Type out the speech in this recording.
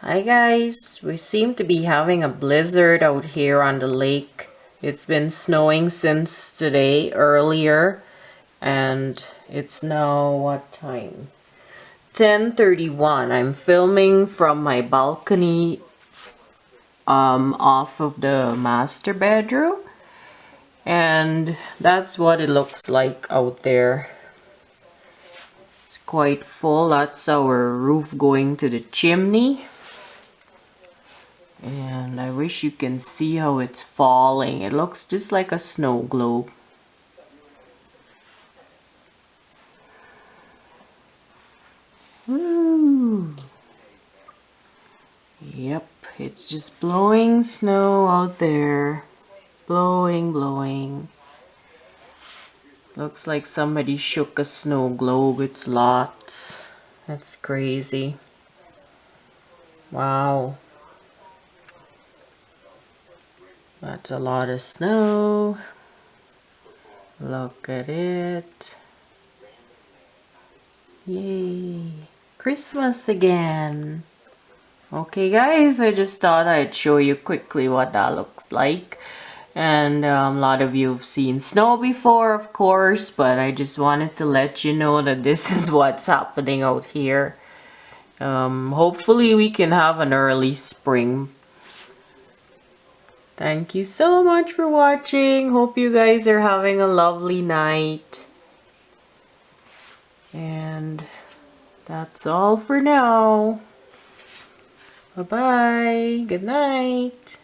Hi guys, we seem to be having a blizzard out here on the lake. It's been snowing since today earlier, and it's now what time? 10:31. I'm filming from my balcony off of the master bedroom, and that's what it looks like out there. It's quite full. That's our roof going to the chimney. And I wish you can see how it's falling. It looks just like a snow globe. Woo! Yep, it's just blowing snow out there. Blowing, blowing. Looks like somebody shook a snow globe. It's lots. That's crazy. Wow. That's a lot of snow. Look at it. Yay. Christmas again. Okay guys, I just thought I'd show you quickly what that looks like. And a lot of you have seen snow before, of course, but I just wanted to let you know that this is what's happening out here. Hopefully we can have an early spring. Thank you so much for watching. Hope you guys are having a lovely night. And that's all for now. Bye-bye. Good night.